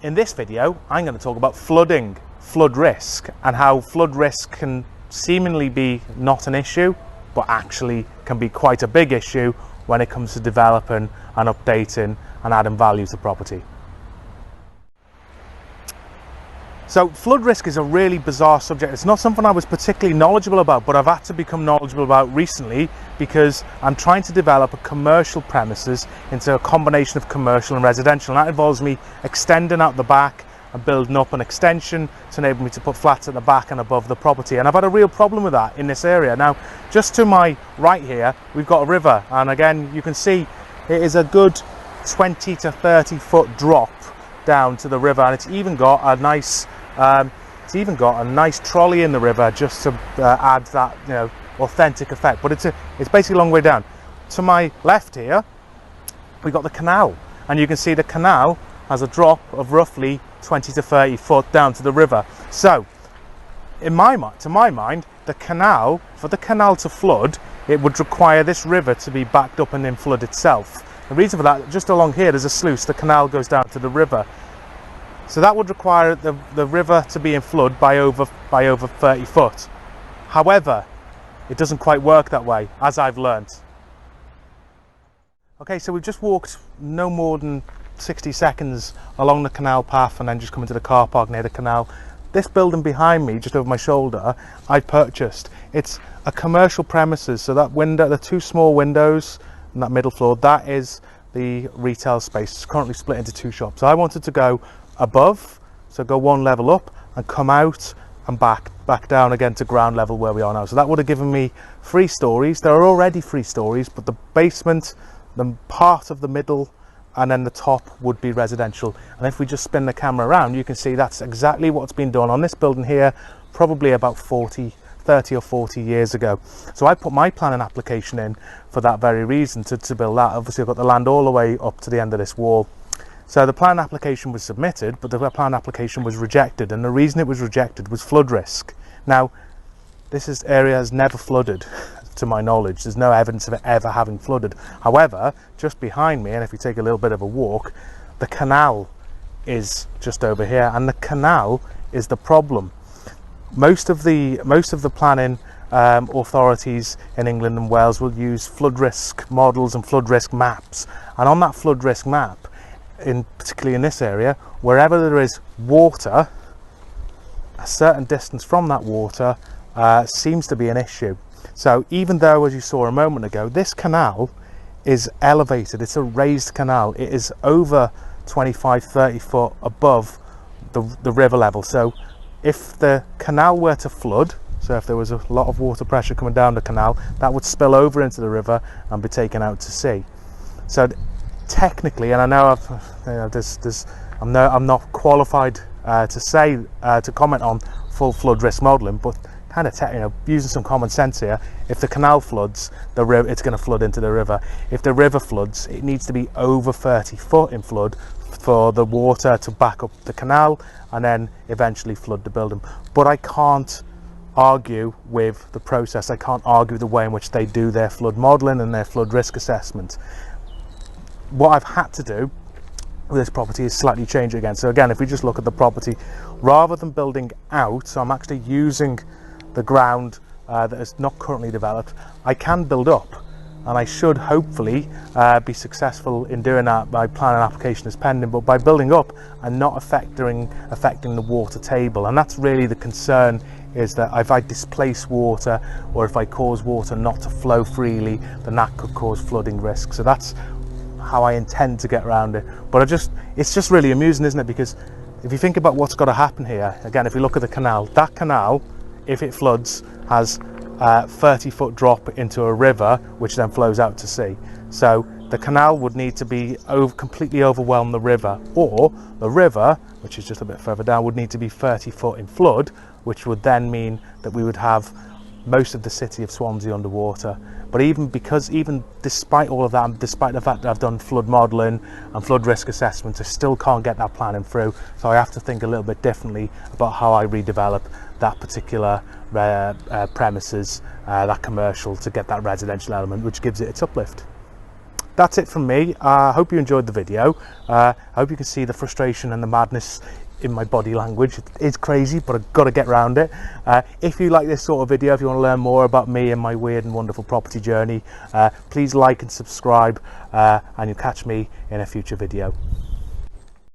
In this video, I'm going to talk about flooding, flood risk, and how flood risk can seemingly be not an issue, but actually can be quite a big issue when it comes to developing and updating and adding value to property. So flood risk is a really bizarre subject. It's not something I was particularly knowledgeable about, but I've had to become knowledgeable about recently because I'm trying to develop a commercial premises into a combination of commercial and residential. And that involves me extending out the back and building up an extension to enable me to put flats at the back and above the property. And I've had a real problem with that in this area. Now, just to my right here, we've got a river. And again, you can see it is a good 20 to 30 foot drop down to the river. And it's even got a nice trolley in the river just to add that, authentic effect. But it's basically a long way down. To my left here, we've got the canal, and you can see the canal has a drop of roughly 20 to 30 foot down to the river. So, to my mind, for the canal to flood, it would require this river to be backed up and then flood itself. The reason for that, just along here, there's a sluice. The canal goes down to the river. So that would require the river to be in flood by over 30 foot. However, it doesn't quite work that way, as I've learned. Okay, so we've just walked no more than 60 seconds along the canal path and then just come into the car park near the canal. This building behind me, just over my shoulder, I purchased. It's a commercial premises, so that window, the two small windows in that middle floor, that is the retail space. It's currently split into two shops. So I wanted to go above, so go one level up and come out and back down again to ground level where we are now. So that would have given me 3 stories. There are already 3 stories, but the basement, the part of the middle, and then the top would be residential. And if we just spin the camera around, you can see that's exactly what's been done on this building here, probably about 30 or 40 years ago. So I put my planning application in for that very reason, to build that. Obviously I've got the land all the way up to the end of this wall. So the plan application was submitted, but the plan application was rejected, and the reason it was rejected was flood risk. Now, this area has never flooded, to my knowledge. There's no evidence of it ever having flooded. However, just behind me, and if you take a little bit of a walk, the canal is just over here, and the canal is the problem. Most of the planning authorities in England and Wales will use flood risk models and flood risk maps, and on that flood risk map, particularly in this area, wherever there is water, a certain distance from that water seems to be an issue. So even though, as you saw a moment ago, this canal is elevated, it's a raised canal, it is over 25-30 foot above the river level. So if the canal were to flood, so if there was a lot of water pressure coming down the canal, that would spill over into the river and be taken out to sea. So technically, and I know I'm not qualified to comment on full flood risk modelling, but kind of using some common sense here, if the canal floods, it's going to flood into the river. If the river floods, it needs to be over 30 foot in flood for the water to back up the canal and then eventually flood the building. But I can't argue with the process. I can't argue the way in which they do their flood modelling and their flood risk assessment. What I've had to do with this property is slightly change it again. So again, if we just look at the property, rather than building out, so I'm actually using the ground that is not currently developed, I can build up, and I should hopefully be successful in doing that. My planning application is pending, but by building up and not affecting the water table. And that's really the concern, is that if I displace water or if I cause water not to flow freely, then that could cause flooding risk. So that's how I intend to get around it. But it's just really amusing, isn't it? Because if you think about what's got to happen here, again, if you look at the canal, that canal, if it floods, has a 30 foot drop into a river, which then flows out to sea. So the canal would need to be completely overwhelm the river, or the river, which is just a bit further down, would need to be 30 foot in flood, which would then mean that we would have most of the city of Swansea underwater. But even despite all of that, and despite the fact that I've done flood modelling and flood risk assessments, I still can't get that planning through. So I have to think a little bit differently about how I redevelop that particular premises, that commercial, to get that residential element, which gives it its uplift. that's it from me. I hope you enjoyed the video. I hope you can see the frustration and the madness in my body language. It's crazy, but I've got to get around it. If you like this sort of video, if you want to learn more about me and my weird and wonderful property journey, please like and subscribe, and you'll catch me in a future video.